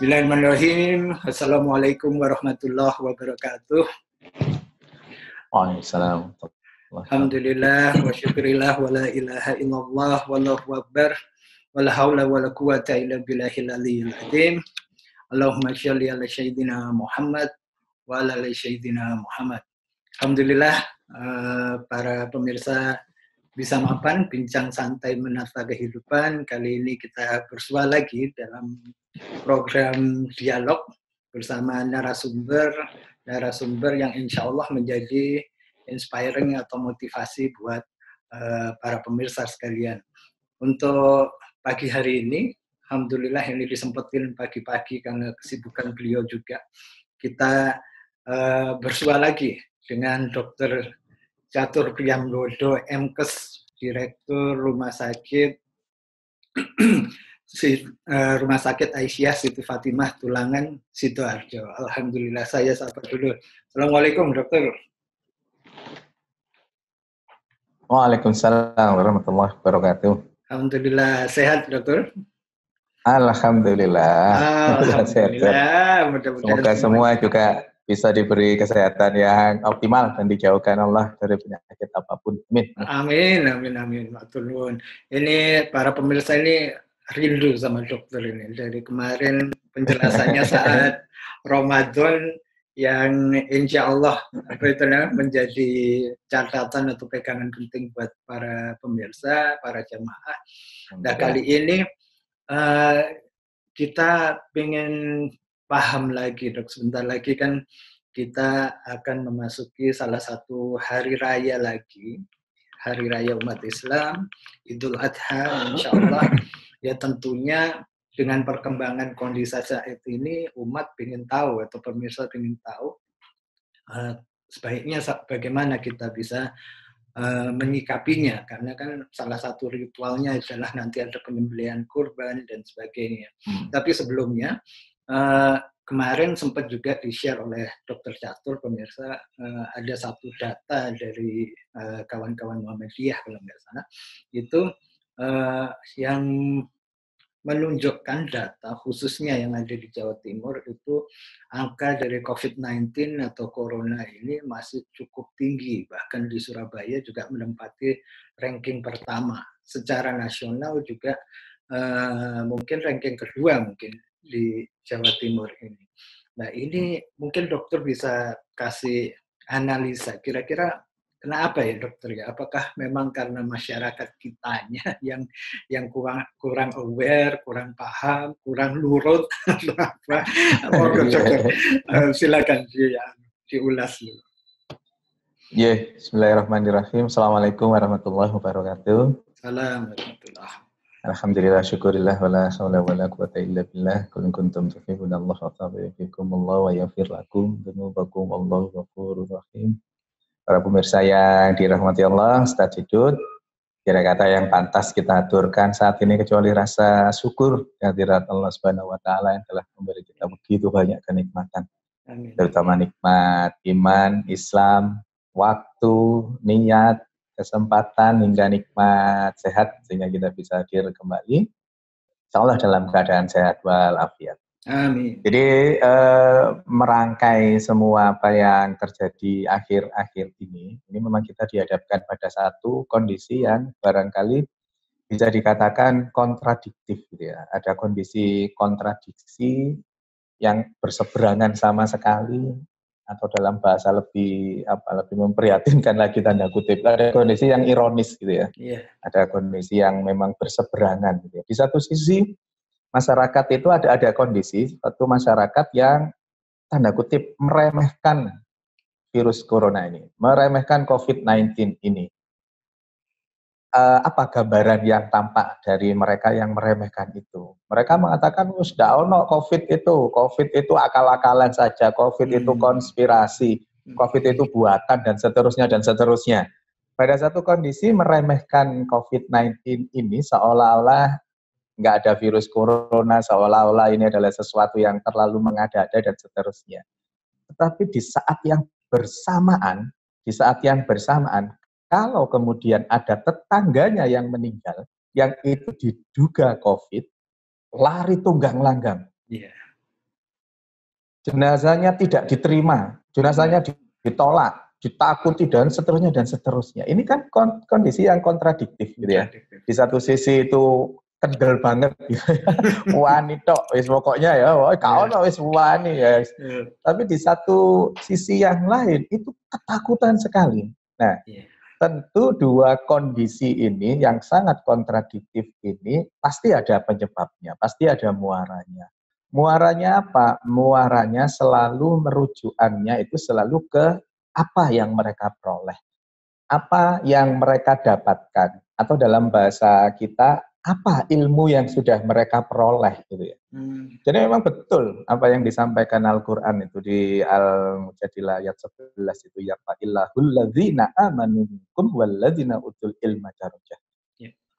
Bismillahirrahmanirrahim. Assalamualaikum warahmatullahi wabarakatuh. Waalaikumsalam. Alhamdulillah wa syukurillah wa la ilaha illallah wallahu akbar wa la hawla wa la quwata illa billahil aliyyil azim. Allahumma sholli ala sayyidina Muhammad wa ala ali sayyidina Muhammad. Alhamdulillah para pemirsa Bisa Mapan, bincang santai menata kehidupan. Kali ini kita bersua lagi dalam program dialog bersama narasumber yang insya Allah menjadi inspiring atau motivasi buat para pemirsa sekalian. Untuk pagi hari ini, alhamdulillah ini disempetin pagi-pagi karena kesibukan beliau juga. Kita bersua lagi dengan Dr. Catur Priyambodo, MKes, Direktur Rumah Sakit Rumah Sakit Aisyah Siti Fatimah Tulangan Sidoarjo. Alhamdulillah, saya sapa dulu. Assalamualaikum, Dokter. Waalaikumsalam warahmatullahi wabarakatuh. Alhamdulillah, sehat, Dokter? Alhamdulillah. Alhamdulillah. Semoga semua juga bisa diberi kesehatan yang optimal dan dijauhkan Allah dari penyakit apapun. Amin. Amin. Matur nuwun. Ini para pemirsa ini rindu sama dokter ini. Dari kemarin penjelasannya saat Ramadan yang insya Allah menjadi catatan atau pegangan penting buat para pemirsa, para jamaah. Nah, kali ini kita pengen paham lagi, Dok. Sebentar lagi kan kita akan memasuki salah satu hari raya lagi, hari raya umat Islam, Idul Adha, insya Allah. Ya tentunya dengan perkembangan kondisi saat ini, umat ingin tahu atau pemirsa ingin tahu sebaiknya bagaimana kita bisa menyikapinya, karena kan salah satu ritualnya adalah nanti ada penyembelihan kurban dan sebagainya. Tapi sebelumnya kemarin sempat juga di-share oleh Dr. Catur, pemirsa, ada satu data dari kawan-kawan Muhammadiyah kalau nggak salah, itu yang menunjukkan data khususnya yang ada di Jawa Timur itu angka dari COVID-19 atau Corona ini masih cukup tinggi, bahkan di Surabaya juga menempati ranking pertama. Secara nasional juga mungkin ranking kedua mungkin di Jawa Timur ini. Nah ini mungkin dokter bisa kasih analisa kira-kira kenapa ya dokter ya? Apakah memang karena masyarakat kitanya yang kurang aware, kurang paham, kurang nurut atau apa? Dokter, silakan diulas dulu. Bismillahirrahmanirrahim. Assalamualaikum warahmatullahi wabarakatuh. Assalamualaikum. Alhamdulillah, syukurillah, wala hawla wala quwata illa billah. Qul in kuntum tuhibbunallah fattabi'ukumullah wa yaghfir lakum dzunubakum wallahu ghafurur rahim. Para pemirsa yang dirahmati Allah, Ustaz Jidud, kata yang pantas kita aturkan saat ini kecuali rasa syukur kehadirat Allah Subhanahu wa taala yang telah memberi kita begitu banyak kenikmatan. Amin. Terutama nikmat iman, Islam, waktu, niat, kesempatan hingga nikmat sehat sehingga kita bisa hadir kembali insyaallah dalam keadaan sehat walafiat. Amin. Jadi merangkai semua apa yang terjadi akhir-akhir ini memang kita dihadapkan pada satu kondisi yang barangkali bisa dikatakan kontradiktif gitu ya. Ada kondisi kontradiksi yang berseberangan sama sekali, atau dalam bahasa lebih memprihatinkan lagi tanda kutip, ada kondisi yang ironis gitu ya. Yeah. Ada kondisi yang memang berseberangan gitu ya. Di satu sisi masyarakat itu ada kondisi satu masyarakat yang tanda kutip meremehkan virus corona ini, meremehkan COVID-19 ini. Apa gambaran yang tampak dari mereka yang meremehkan itu? Mereka mengatakan sudah ono COVID itu akal-akalan saja, COVID itu konspirasi, COVID itu buatan dan seterusnya. Pada satu kondisi meremehkan COVID-19 ini seolah-olah nggak ada virus corona, seolah-olah ini adalah sesuatu yang terlalu mengada-ada dan seterusnya. Tetapi di saat yang bersamaan, kalau kemudian ada tetangganya yang meninggal, yang itu diduga COVID, lari tunggang langgang. Yeah. jenazahnya tidak diterima, jenazahnya ditolak, ditakuti dan seterusnya. Ini kan kondisi yang kontradiktif gitu ya. Di satu sisi itu kendel banget gitu ya. Wani tok wis pokoknya ya, kawan wis wani ya. Tapi di satu sisi yang lain itu ketakutan sekali. Nah, tentu dua kondisi ini yang sangat kontradiktif ini pasti ada penyebabnya, pasti ada muaranya. Muaranya apa? Muaranya selalu merujukannya itu selalu ke apa yang mereka peroleh, apa yang mereka dapatkan, atau dalam bahasa kita, apa ilmu yang sudah mereka peroleh gitu ya. Jadi memang betul apa yang disampaikan Al-Quran itu di Al-Mujadilah ayat 11 itu, ya fa'illahul ladzina amanu minkum walladzina utul ilma darajah.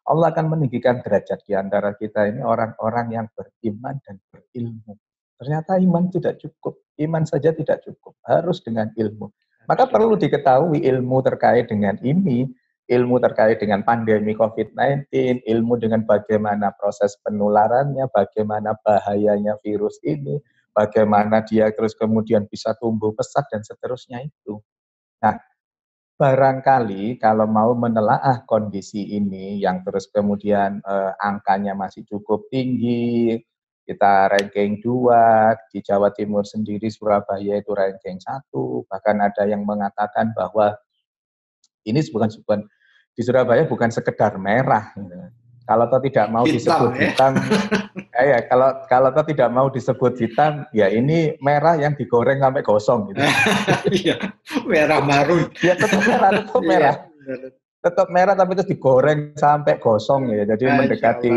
Allah akan meninggikan derajat di antara kita ini orang-orang yang beriman dan berilmu. Ternyata iman tidak cukup, iman saja tidak cukup, harus dengan ilmu. Maka perlu diketahui ilmu terkait dengan ini, ilmu terkait dengan pandemi COVID-19, ilmu dengan bagaimana proses penularannya, bagaimana bahayanya virus ini, bagaimana dia terus kemudian bisa tumbuh pesat dan seterusnya itu. Nah, barangkali kalau mau menelaah kondisi ini yang terus kemudian angkanya masih cukup tinggi, kita ranking 2, di Jawa Timur sendiri Surabaya itu ranking 1, bahkan ada yang mengatakan bahwa ini bukan di Surabaya bukan sekedar merah. Gitu. Kalau toh tidak mau disebut hitam, kalau toh tidak mau disebut hitam, ya ini merah yang digoreng sampai gosong gitu. Iya, merah marun. Ya tetap merah. Tetap merah tapi terus digoreng sampai gosong ya. Jadi mendekati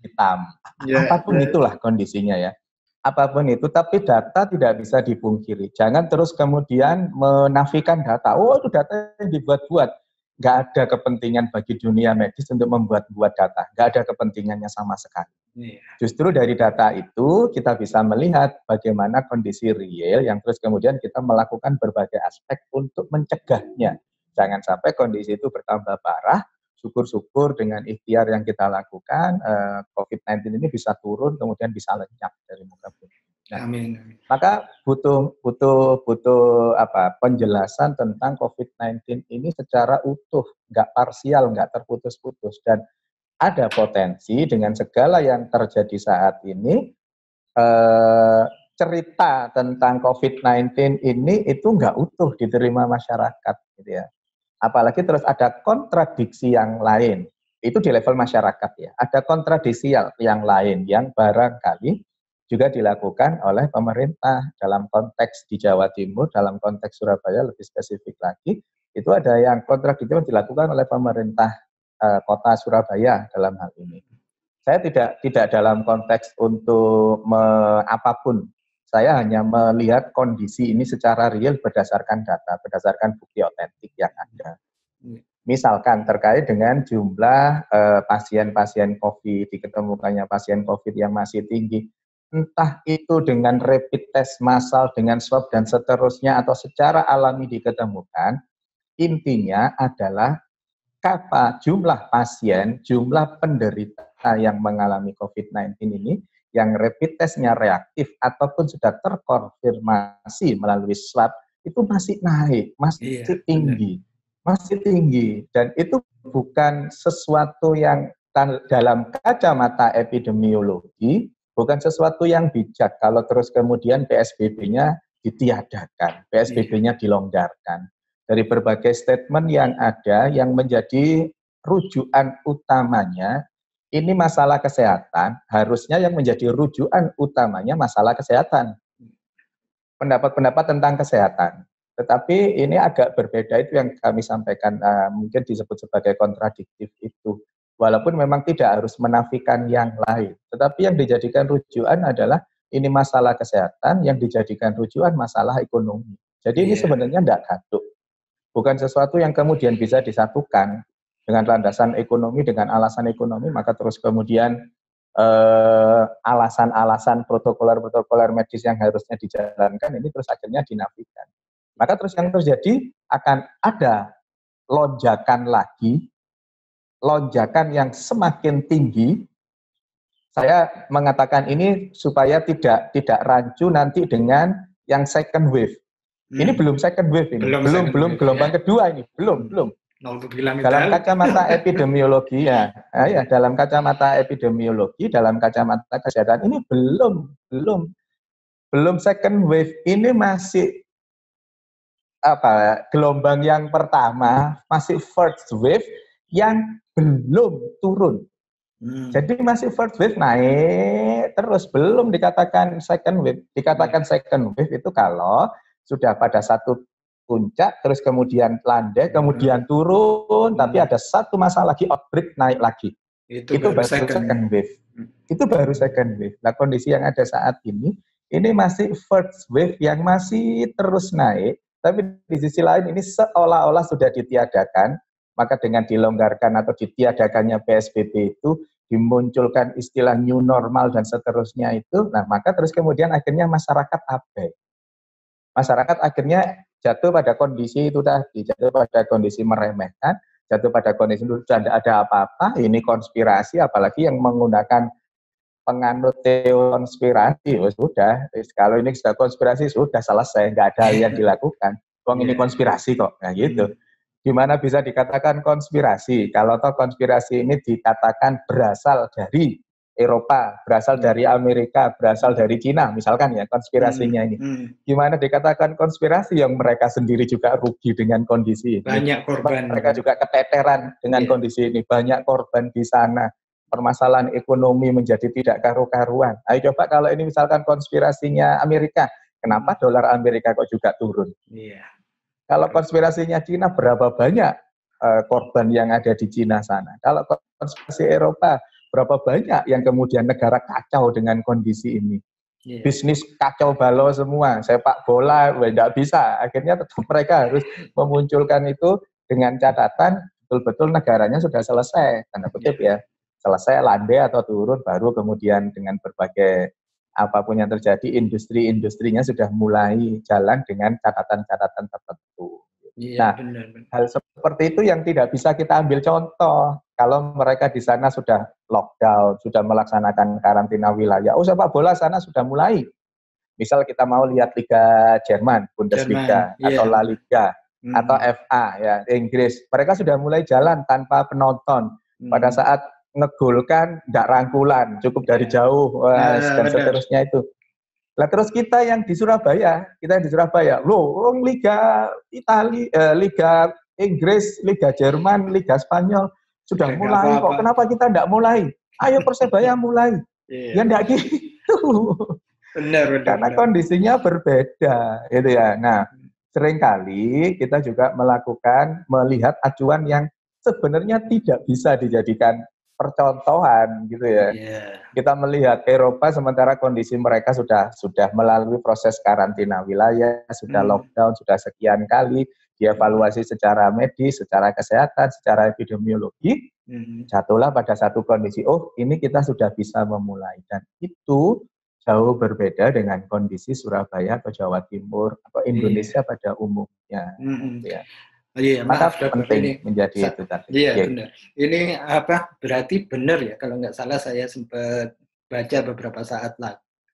hitam. Apapun itulah kondisinya ya. Apapun itu, tapi data tidak bisa dipungkiri. Jangan terus kemudian menafikan data. Oh, itu data yang dibuat-buat. Nggak ada kepentingan bagi dunia medis untuk membuat-buat data. Nggak ada kepentingannya sama sekali. Justru dari data itu kita bisa melihat bagaimana kondisi real yang terus kemudian kita melakukan berbagai aspek untuk mencegahnya. Jangan sampai kondisi itu bertambah parah. Syukur-syukur dengan ikhtiar yang kita lakukan, COVID-19 ini bisa turun, kemudian bisa lenyap dari muka bumi. Nah, amin. Maka butuh penjelasan tentang COVID-19 ini secara utuh, nggak parsial, nggak terputus-putus, dan ada potensi dengan segala yang terjadi saat ini, cerita tentang COVID-19 ini itu nggak utuh diterima masyarakat, gitu ya. Apalagi terus ada kontradiksi yang lain, itu di level masyarakat ya, ada kontradiksi yang lain yang barangkali juga dilakukan oleh pemerintah dalam konteks di Jawa Timur, dalam konteks Surabaya lebih spesifik lagi, itu ada yang kontradiksi yang dilakukan oleh pemerintah kota Surabaya dalam hal ini. Saya tidak dalam konteks untuk apapun. Saya hanya melihat kondisi ini secara real berdasarkan data, berdasarkan bukti otentik yang ada. Misalkan terkait dengan jumlah pasien-pasien COVID, diketemukannya pasien COVID yang masih tinggi, entah itu dengan rapid test massal, dengan swab dan seterusnya, atau secara alami diketemukan, intinya adalah jumlah pasien, jumlah penderita yang mengalami COVID-19 ini, yang rapid testnya reaktif ataupun sudah terkonfirmasi melalui swab, itu masih naik, masih tinggi. Masih tinggi. Dan itu bukan sesuatu yang dalam kacamata epidemiologi, bukan sesuatu yang bijak kalau terus kemudian PSBB-nya ditiadakan, PSBB-nya dilonggarkan. Dari berbagai statement yang ada, yang menjadi rujukan utamanya, ini masalah kesehatan, harusnya yang menjadi rujukan utamanya masalah kesehatan. Pendapat-pendapat tentang kesehatan. Tetapi ini agak berbeda, itu yang kami sampaikan, mungkin disebut sebagai kontradiktif itu. Walaupun memang tidak harus menafikan yang lain. Tetapi yang dijadikan rujukan adalah ini masalah kesehatan, yang dijadikan rujukan masalah ekonomi. Jadi ini sebenarnya tidak gaduh. Bukan sesuatu yang kemudian bisa disatukan dengan landasan ekonomi, dengan alasan ekonomi, maka terus kemudian alasan-alasan protokoler medis yang harusnya dijalankan ini terus akhirnya dinafikan. Maka terus yang terjadi akan ada lonjakan lagi, lonjakan yang semakin tinggi, saya mengatakan ini supaya tidak rancu nanti dengan yang second wave. Ini belum second wave ini, belum gelombang kedua ini, belum. Dalam kacamata epidemiologi ya, dalam kacamata epidemiologi, dalam kacamata kesehatan ini belum second wave, ini masih gelombang yang pertama, masih first wave yang belum turun. Jadi masih first wave naik terus, belum dikatakan second wave. Dikatakan second wave itu kalau sudah pada satu puncak, terus kemudian landai, kemudian turun, tapi ada satu masa lagi outbreak naik lagi. Itu baru second wave. Itu baru second wave. Nah, kondisi yang ada saat ini masih first wave yang masih terus naik, tapi di sisi lain ini seolah-olah sudah ditiadakan. Maka dengan dilonggarkan atau ditiadakannya PSBB itu, dimunculkan istilah new normal dan seterusnya itu, nah maka terus kemudian akhirnya masyarakat abai. Masyarakat akhirnya jatuh pada kondisi itu tadi, jatuh pada kondisi meremehkan, jatuh pada kondisi itu sudah tidak ada apa-apa, ini konspirasi, apalagi yang menggunakan penganut teori konspirasi, sudah, kalau ini sudah konspirasi, sudah selesai, nggak ada yang dilakukan. Ini konspirasi kok, nah gitu. Gimana bisa dikatakan konspirasi? Kalau toh konspirasi ini dikatakan berasal dari Eropa, berasal dari Amerika, berasal dari Cina, misalkan ya konspirasinya ini. Gimana dikatakan konspirasi yang mereka sendiri juga rugi dengan kondisi ini? Banyak korban. Mereka juga keteteran dengan kondisi ini, banyak korban di sana. Permasalahan ekonomi menjadi tidak karu-karuan. Ayo coba kalau ini misalkan konspirasinya Amerika, kenapa dolar Amerika kok juga turun? Iya. Kalau konspirasinya Cina, berapa banyak korban yang ada di Cina sana? Kalau konspirasi Eropa, berapa banyak yang kemudian negara kacau dengan kondisi ini? Yeah. Bisnis kacau balau semua, sepak bola, tidak bisa. Akhirnya tetap mereka harus memunculkan itu dengan catatan betul-betul negaranya sudah selesai, tanda kutip ya, selesai landai atau turun, baru kemudian dengan berbagai apapun yang terjadi, industri-industrinya sudah mulai jalan dengan catatan-catatan tertentu. Iya, nah, benar. Hal seperti itu yang tidak bisa kita ambil contoh. Kalau mereka di sana sudah lockdown, sudah melaksanakan karantina wilayah, sepak bola sana sudah mulai. Misal kita mau lihat Liga Jerman, Bundesliga, atau La Liga, atau FA, ya Inggris. Mereka sudah mulai jalan tanpa penonton. Pada saat ngegolkan, nggak rangkulan, cukup dari jauh, dan seterusnya itu. Lah terus kita yang di Surabaya, loh, Liga Italia, Liga Inggris, Liga Jerman, Liga Spanyol sudah mulai kok. Kenapa kita nggak mulai? Ayo Persebaya mulai. Ya nggak gitu. Benar. Karena kondisinya berbeda, gitu ya. Nah, seringkali kita juga melihat acuan yang sebenarnya tidak bisa dijadikan percontohan, gitu ya. Kita melihat Eropa sementara kondisi mereka sudah melalui proses karantina wilayah, sudah lockdown, sudah sekian kali, dievaluasi secara medis, secara kesehatan, secara epidemiologi, jatuhlah pada satu kondisi, ini kita sudah bisa memulai. Dan itu jauh berbeda dengan kondisi Surabaya atau Jawa Timur atau Indonesia pada umumnya. Ya. Maka penting ini, menjadi itu tadi. Iya, benar. Ini berarti benar ya, kalau nggak salah saya sempat baca beberapa saat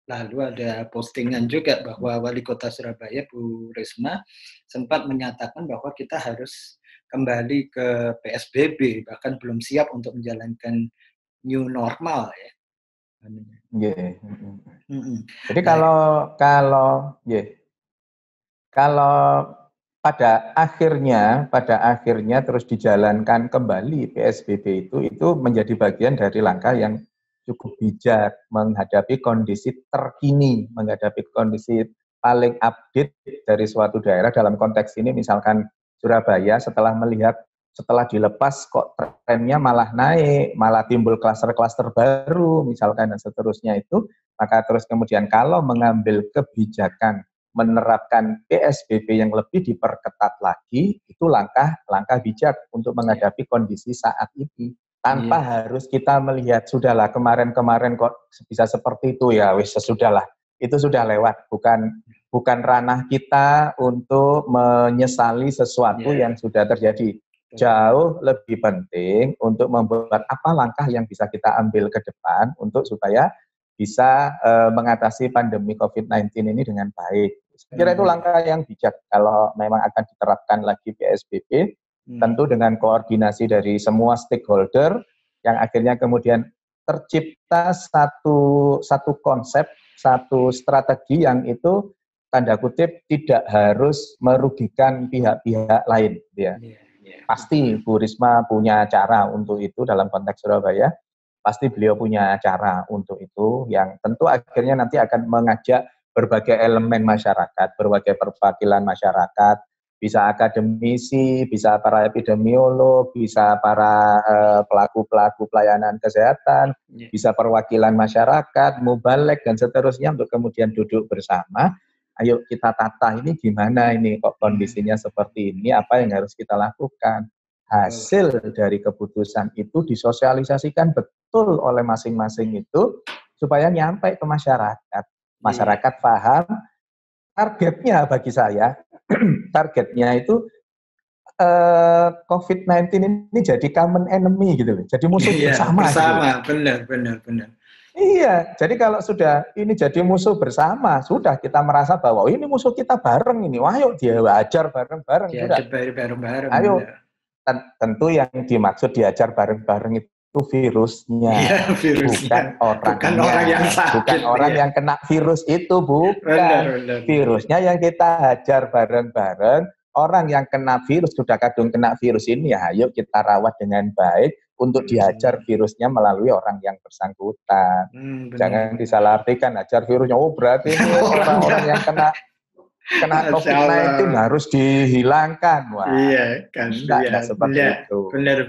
lalu ada postingan juga bahwa Wali Kota Surabaya Bu Risma sempat menyatakan bahwa kita harus kembali ke PSBB, bahkan belum siap untuk menjalankan new normal ya. Jadi kalau pada akhirnya terus dijalankan kembali PSBB itu menjadi bagian dari langkah yang cukup bijak menghadapi kondisi terkini, menghadapi kondisi paling update dari suatu daerah. Dalam konteks ini misalkan Surabaya setelah dilepas kok trennya malah naik, malah timbul klaster-klaster baru misalkan dan seterusnya itu, maka terus kemudian kalau mengambil kebijakan menerapkan PSBB yang lebih diperketat lagi, itu langkah bijak untuk menghadapi kondisi saat ini. Tanpa harus kita melihat, sudahlah kemarin-kemarin kok bisa seperti itu ya, sudahlah, itu sudah lewat, bukan ranah kita untuk menyesali sesuatu yang sudah terjadi. jauh lebih penting untuk membuat apa langkah yang bisa kita ambil ke depan untuk supaya bisa mengatasi pandemi COVID-19 ini dengan baik. Saya kira itu langkah yang bijak kalau memang akan diterapkan lagi PSBB, tentu dengan koordinasi dari semua stakeholder yang akhirnya kemudian tercipta satu konsep, satu strategi yang itu tanda kutip tidak harus merugikan pihak-pihak lain, ya. Pasti Bu Risma punya cara untuk itu dalam konteks Surabaya. Pasti beliau punya cara untuk itu yang tentu akhirnya nanti akan mengajak berbagai elemen masyarakat, berbagai perwakilan masyarakat, bisa akademisi, bisa para epidemiolog, bisa para pelaku-pelaku pelayanan kesehatan, bisa perwakilan masyarakat, mubalek dan seterusnya untuk kemudian duduk bersama. Ayo kita tata ini gimana ini kok kondisinya seperti ini, apa yang harus kita lakukan. Hasil dari keputusan itu disosialisasikan betul oleh masing-masing itu supaya nyampe ke masyarakat. Masyarakat paham targetnya bagi saya, targetnya itu COVID-19 ini jadi common enemy gitu loh. Jadi musuh bersama. Bersama, gitu. Benar. Iya, jadi kalau sudah ini jadi musuh bersama, sudah kita merasa bahwa ini musuh kita bareng ini. Wah, ayo dia ajar bareng-bareng. Bareng-bareng. Ayo, tentu yang dimaksud diajar bareng-bareng itu virusnya, bukan orangnya, bukan orang yang kena virus itu, bukan. Virusnya yang kita hajar bareng-bareng. Orang yang kena virus, sudah kadung kena virus ini, ya ayo kita rawat dengan baik untuk dihajar virusnya melalui orang yang bersangkutan. Jangan disalahartikan hajar virusnya, oh berarti ini orang-orang yang kena COVID-19 harus dihilangkan. Wah, enggak seperti itu. Benar.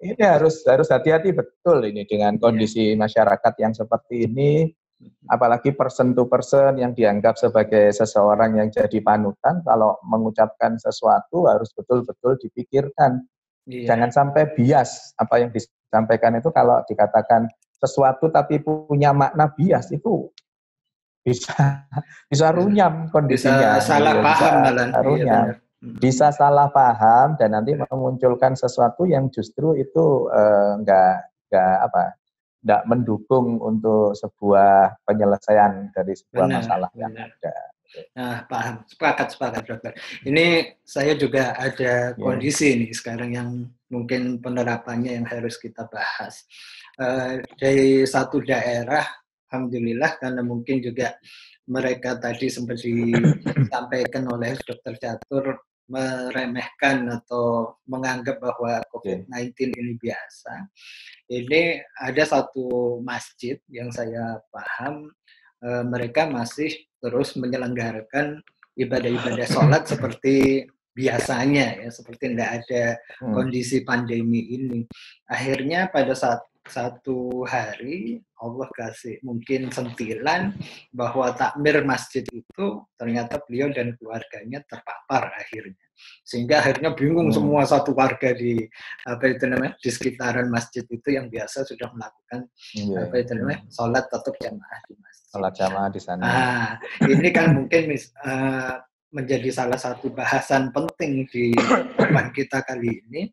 Ini harus hati-hati betul ini dengan kondisi masyarakat yang seperti ini. Apalagi person to person yang dianggap sebagai seseorang yang jadi panutan, kalau mengucapkan sesuatu harus betul-betul dipikirkan. Jangan sampai bias apa yang disampaikan itu. Kalau dikatakan sesuatu tapi punya makna bias itu bisa runyam kondisinya, bisa salah paham malah. Bisa salah paham dan nanti memunculkan sesuatu yang justru itu enggak mendukung untuk sebuah penyelesaian dari sebuah masalah yang ada. Nah, paham. Sepakat, Dokter. Ini saya juga ada kondisi nih sekarang yang mungkin penerapannya yang harus kita bahas. Dari satu daerah, alhamdulillah, karena mungkin juga mereka tadi sempat disampaikan oleh Dokter Catur meremehkan atau menganggap bahwa COVID-19 ini biasa. Ini ada satu masjid yang saya paham mereka masih terus menyelenggarakan ibadah-ibadah sholat seperti biasanya, ya, seperti tidak ada kondisi pandemi ini. Akhirnya pada satu hari Allah kasih mungkin sentilan bahwa takmir masjid itu ternyata beliau dan keluarganya terpapar akhirnya, sehingga akhirnya bingung semua satu warga di di sekitaran masjid itu yang biasa sudah melakukan sholat tetap jamaah di masjid. Sholat jamaah di sana. Ini kan mungkin menjadi salah satu bahasan penting di depan kita kali ini,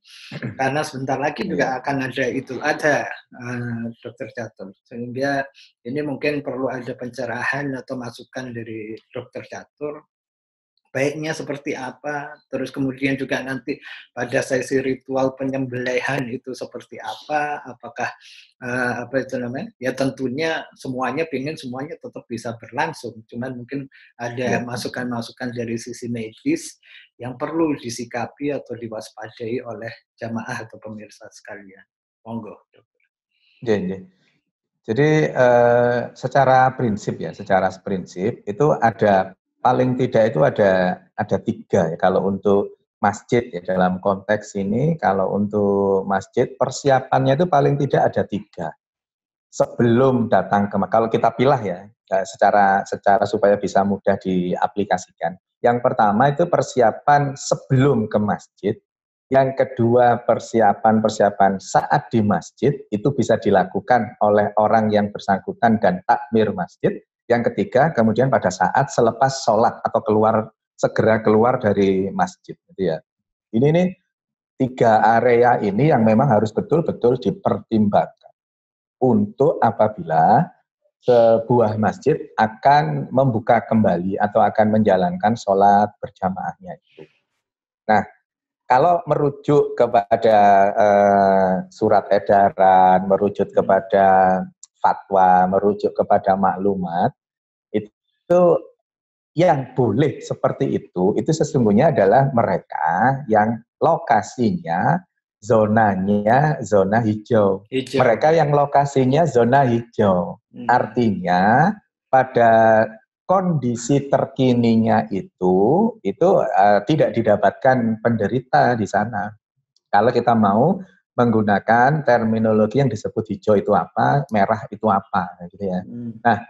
karena sebentar lagi juga akan ada Idul Adha, Dokter Catur. Sehingga ini mungkin perlu ada pencerahan atau masukan dari Dokter Catur, baiknya seperti apa, terus kemudian juga nanti pada sesi ritual penyembelihan itu seperti apa, apakah ya tentunya semuanya tetap bisa berlangsung, cuman mungkin ada masukan-masukan dari sisi medis yang perlu disikapi atau diwaspadai oleh jamaah atau pemirsa sekalian. Monggo, Dokter. Jadi secara prinsip itu ada paling tidak itu ada 3 ya kalau untuk masjid ya, dalam konteks ini. Kalau untuk masjid persiapannya itu paling tidak ada 3 sebelum datang kalau kita pilah ya secara supaya bisa mudah diaplikasikan. Yang pertama itu persiapan sebelum ke masjid. Yang kedua persiapan saat di masjid itu bisa dilakukan oleh orang yang bersangkutan dan takmir masjid. Yang ketiga kemudian pada saat selepas sholat atau segera keluar dari masjid, gitu ya. Ini 3 area ini yang memang harus betul-betul dipertimbangkan untuk apabila sebuah masjid akan membuka kembali atau akan menjalankan sholat berjamaahnya itu. Nah, kalau merujuk kepada surat edaran, merujuk kepada fatwa, merujuk kepada maklumat, itu yang boleh seperti itu sesungguhnya adalah mereka yang lokasinya, zonanya zona hijau. Mereka yang lokasinya zona hijau. Artinya pada kondisi terkininya itu tidak didapatkan penderita di sana. Kalau kita mau menggunakan terminologi yang disebut hijau itu apa, merah itu apa, gitu ya. Nah,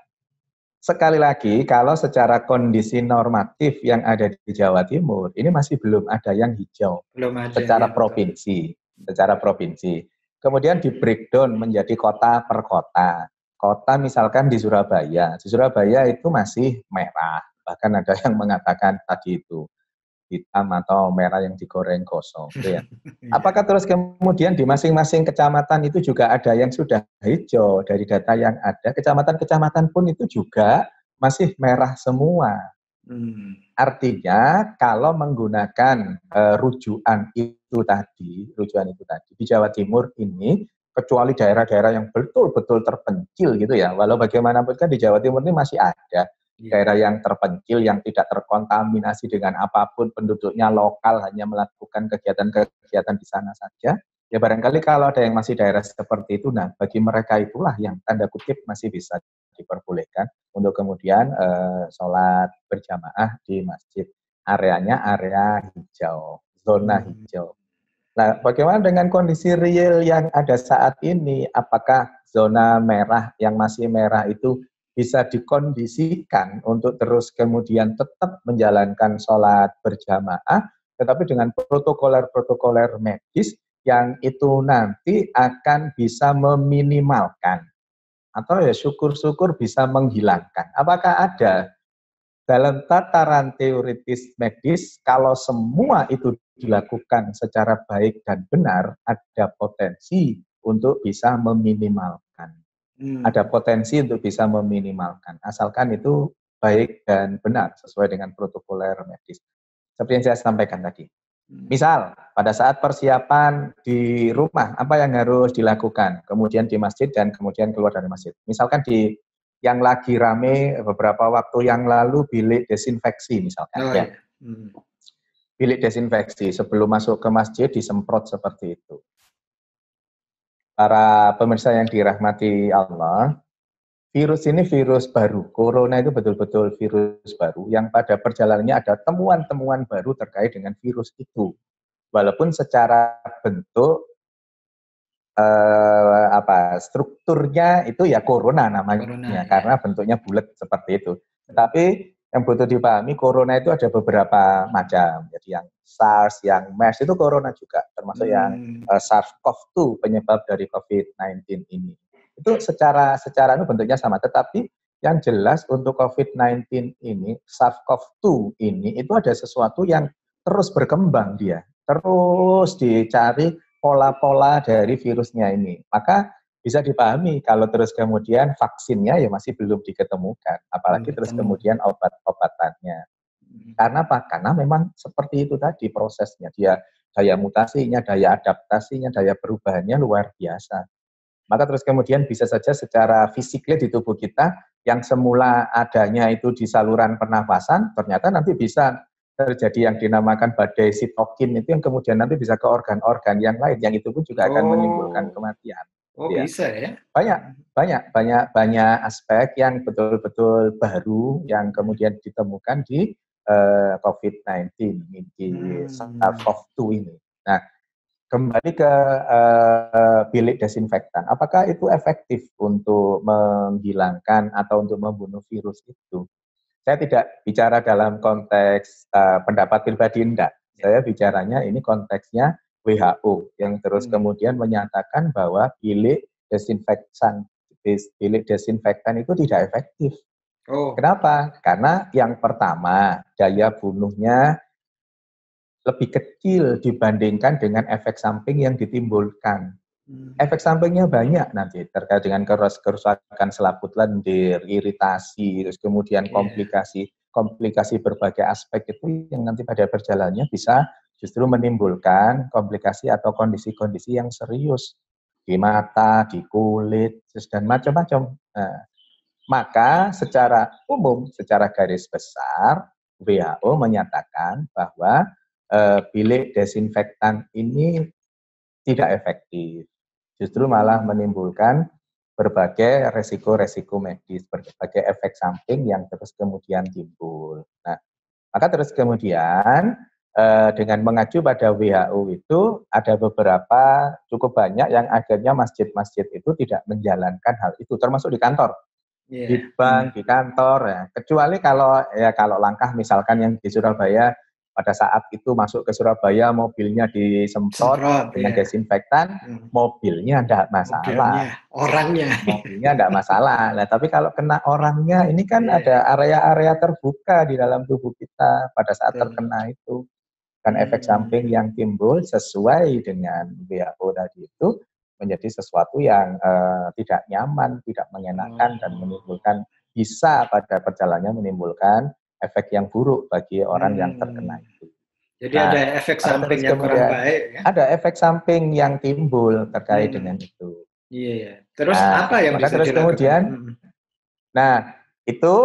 sekali lagi, kalau secara kondisi normatif yang ada di Jawa Timur, ini masih belum ada yang hijau. Belum ada, secara ya, provinsi. Secara provinsi. Kemudian di breakdown menjadi kota per kota. Kota misalkan di Surabaya. Di Surabaya itu masih merah. Bahkan ada yang mengatakan tadi itu hitam atau merah yang digoreng gosong. Gitu ya. Apakah terus kemudian di masing-masing kecamatan itu juga ada yang sudah hijau? Dari data yang ada, kecamatan-kecamatan pun itu juga masih merah semua. Artinya kalau menggunakan rujukan itu tadi di Jawa Timur ini, kecuali daerah-daerah yang betul-betul terpencil gitu ya, walau bagaimanapun kan di Jawa Timur ini masih ada daerah yang terpencil yang tidak terkontaminasi dengan apapun, penduduknya lokal hanya melakukan kegiatan-kegiatan di sana saja. Ya barangkali kalau ada yang masih daerah seperti itu, nah bagi mereka itulah yang tanda kutip masih bisa diperbolehkan untuk kemudian sholat berjamaah di masjid. Areanya area hijau, zona hijau. Nah, bagaimana dengan kondisi real yang ada saat ini? Apakah zona merah yang masih merah itu bisa dikondisikan untuk terus kemudian tetap menjalankan sholat berjamaah, tetapi dengan protokoler-protokoler medis yang itu nanti akan bisa meminimalkan atau ya syukur-syukur bisa menghilangkan. Apakah ada dalam tataran teoritis medis, kalau semua itu dilakukan secara baik dan benar, ada potensi untuk bisa meminimalkan. Ada potensi untuk bisa meminimalkan, asalkan itu baik dan benar sesuai dengan protokoler medis. Seperti yang saya sampaikan tadi. Misal, pada saat persiapan di rumah, apa yang harus dilakukan? Kemudian di masjid dan kemudian keluar dari masjid. Misalkan di yang lagi rame beberapa waktu yang lalu bilik desinfeksi misalkan. Ya. Bilik desinfeksi sebelum masuk ke masjid disemprot seperti itu. Para pemirsa yang dirahmati Allah, virus ini virus baru. Corona itu betul-betul virus baru yang pada perjalanannya ada temuan-temuan baru terkait dengan virus itu. Walaupun secara bentuk strukturnya itu ya corona namanya, karena bentuknya bulat seperti itu. Tetapi yang butuh dipahami, corona itu ada beberapa macam. Jadi yang SARS, yang MERS itu corona juga, termasuk yang SARS-CoV-2 penyebab dari COVID-19 ini. Itu secara itu bentuknya sama, tetapi yang jelas untuk COVID-19 ini, SARS-CoV-2 ini itu ada sesuatu yang terus berkembang dia, terus dicari pola-pola dari virusnya ini. Maka bisa dipahami kalau terus kemudian vaksinnya ya masih belum diketemukan, apalagi terus kemudian obat-obatannya. Karena apa? Karena memang seperti itu tadi prosesnya, dia daya mutasinya, daya adaptasinya, daya perubahannya luar biasa. Maka terus kemudian bisa saja secara fisiknya di tubuh kita yang semula adanya itu di saluran pernafasan, ternyata nanti bisa terjadi yang dinamakan badai sitokin itu yang kemudian nanti bisa ke organ-organ yang lain, yang itu pun juga akan menimbulkan kematian. Ya. Bisa ya? Banyak aspek yang betul-betul baru yang kemudian ditemukan di COVID-19, di SARS-CoV-2 ini. Nah, kembali ke bilik desinfektan, apakah itu efektif untuk menghilangkan atau untuk membunuh virus itu? Saya tidak bicara dalam konteks pendapat pribadi, enggak. Saya bicaranya ini konteksnya WHO yang terus kemudian menyatakan bahwa bilik desinfektan itu tidak efektif. Kenapa? Karena yang pertama, daya bunuhnya lebih kecil dibandingkan dengan efek samping yang ditimbulkan. Efek sampingnya banyak nanti terkait dengan kerusakan selaput lendir, iritasi, terus kemudian komplikasi berbagai aspek itu yang nanti pada perjalanannya bisa justru menimbulkan komplikasi atau kondisi-kondisi yang serius di mata, di kulit, dan macam-macam. Nah, maka secara umum, secara garis besar, WHO menyatakan bahwa bilik desinfektan ini tidak efektif. Justru malah menimbulkan berbagai resiko-resiko medis, berbagai efek samping yang terus kemudian timbul. Nah, maka terus kemudian dengan mengacu pada WHO itu ada beberapa cukup banyak yang akhirnya masjid-masjid itu tidak menjalankan hal itu, termasuk di kantor, di bank, di kantor. Ya. Kecuali kalau langkah misalkan yang di Surabaya pada saat itu masuk ke Surabaya mobilnya disemprot dengan desinfektan, mobilnya tidak masalah. Mobilnya tidak masalah. Nah, tapi kalau kena orangnya, ini kan ada area-area terbuka di dalam tubuh kita pada saat terkena itu. Kan efek samping yang timbul sesuai dengan WHO tadi itu menjadi sesuatu yang tidak nyaman, tidak mengenakan, dan menimbulkan bisa pada perjalanannya menimbulkan efek yang buruk bagi orang yang terkena itu. Jadi ada efek samping yang kurang baik ya? Ada efek samping yang timbul terkait dengan itu. Iya. Terus apa yang bisa dilakukan? Kemudian, itu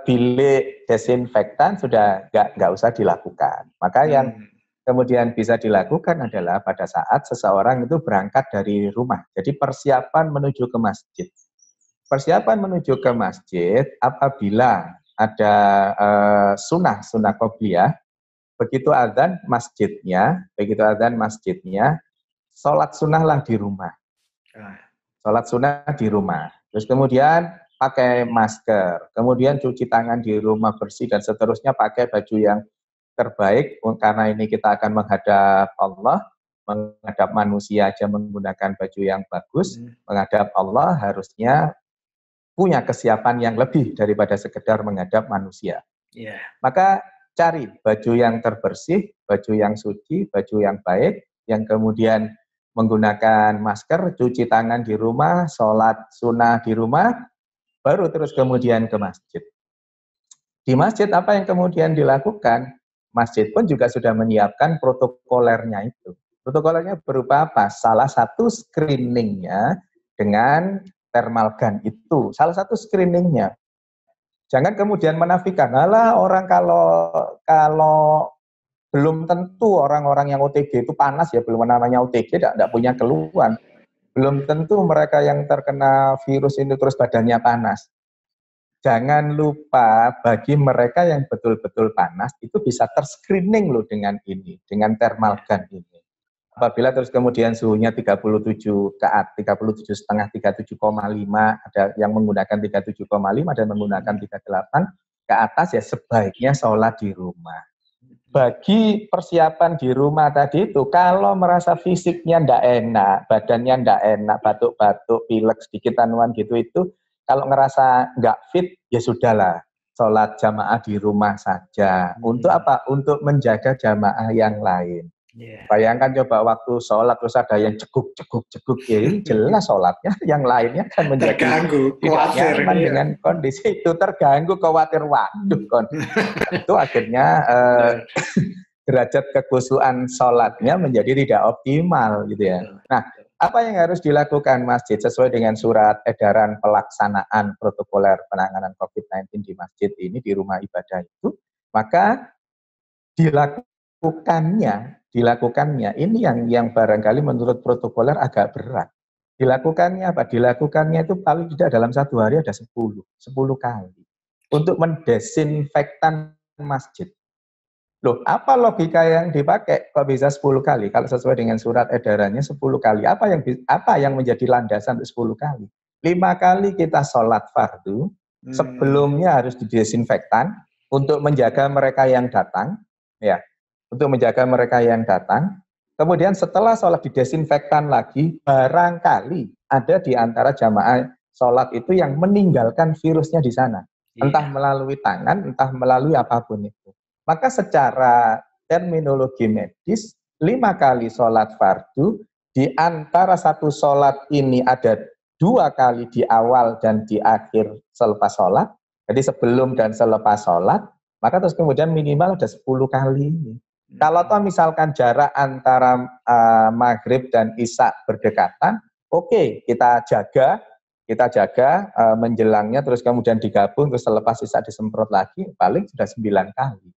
bilik desinfektan sudah nggak usah dilakukan. Maka yang kemudian bisa dilakukan adalah pada saat seseorang itu berangkat dari rumah. Jadi persiapan menuju ke masjid. Persiapan menuju ke masjid apabila ada sunnah qobliyah, begitu adzan masjidnya, sholat sunnahlah di rumah. Sholat sunnah di rumah. Terus kemudian pakai masker, kemudian cuci tangan di rumah bersih, dan seterusnya pakai baju yang terbaik, karena ini kita akan menghadap Allah, menghadap manusia aja menggunakan baju yang bagus, menghadap Allah harusnya punya kesiapan yang lebih daripada sekedar menghadap manusia. Maka cari baju yang terbersih, baju yang suci, baju yang baik, yang kemudian menggunakan masker, cuci tangan di rumah, sholat sunnah di rumah, baru terus kemudian ke masjid. Di masjid apa yang kemudian dilakukan? Masjid pun juga sudah menyiapkan protokolernya itu. Protokolernya berupa apa? Salah satu screeningnya dengan thermal gun itu. Salah satu screeningnya. Jangan kemudian menafikan, orang kalau belum tentu orang-orang yang OTG itu panas ya, belum namanya OTG, tidak punya keluhan. Belum tentu mereka yang terkena virus ini terus badannya panas. Jangan lupa bagi mereka yang betul-betul panas itu bisa terscreening loh dengan ini, dengan thermal gun ini. Apabila terus kemudian suhunya 37 ke atas, 37,5, 37,5, ada yang menggunakan 37,5 dan menggunakan 38 ke atas, ya sebaiknya sholat di rumah. Bagi persiapan di rumah tadi itu, kalau merasa fisiknya ndak enak, badannya ndak enak, batuk-batuk, pilek sedikit anuan gitu itu, kalau ngerasa nggak fit, ya sudahlah, sholat jamaah di rumah saja. Untuk apa? Untuk menjaga jamaah yang lain. Bayangkan coba waktu sholat terus ada yang ceguk, ya ini jelas sholatnya, yang lainnya kan menjadi terganggu, tidak nyaman dengan kondisi itu, terganggu, khawatir, waduh itu akhirnya derajat kekhusyuan sholatnya menjadi tidak optimal gitu ya. Nah, apa yang harus dilakukan masjid sesuai dengan surat edaran pelaksanaan protokoler penanganan COVID-19 di masjid ini, di rumah ibadah itu, maka dilakukannya ini yang barangkali menurut protokoler agak berat. Dilakukannya apa? Dilakukannya itu paling tidak dalam satu hari ada 10 kali untuk mendesinfektan masjid. Loh, apa logika yang dipakai kok bisa 10 kali? Kalau sesuai dengan surat edarannya 10 kali. Apa yang menjadi landasan untuk 10 kali? 5 kali kita sholat fardu, sebelumnya harus didesinfektan untuk menjaga mereka yang datang, ya. Untuk menjaga mereka yang datang. Kemudian setelah sholat didesinfektan lagi, barangkali ada di antara jamaah sholat itu yang meninggalkan virusnya di sana. Entah melalui tangan, entah melalui apapun itu. Maka secara terminologi medis 5 kali sholat fardu, di antara satu sholat ini ada 2 kali di awal dan di akhir selepas sholat, jadi sebelum dan selepas sholat, maka terus kemudian minimal ada 10 kali. Kalau toh misalkan jarak antara maghrib dan isya berdekatan, oke, kita jaga menjelangnya, terus kemudian digabung, terus selepas isya disemprot lagi, paling sudah 9 kali.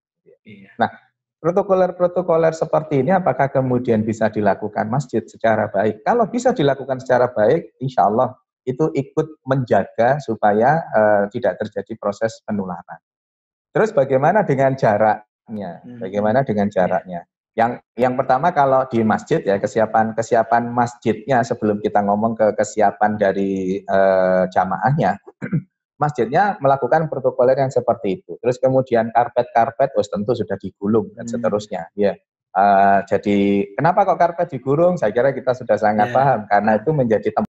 Nah, protokoler seperti ini apakah kemudian bisa dilakukan masjid secara baik? Kalau bisa dilakukan secara baik, insya Allah itu ikut menjaga supaya tidak terjadi proses penularan. Terus bagaimana dengan jaraknya? Bagaimana dengan jaraknya? Yang pertama, kalau di masjid ya, kesiapan masjidnya, sebelum kita ngomong ke kesiapan dari jamaahnya, masjidnya melakukan protokoler yang seperti itu. Terus kemudian karpet tentu sudah digulung dan seterusnya. Ya. Jadi kenapa kok karpet digulung? Saya kira kita sudah sangat paham, karena itu menjadi tempat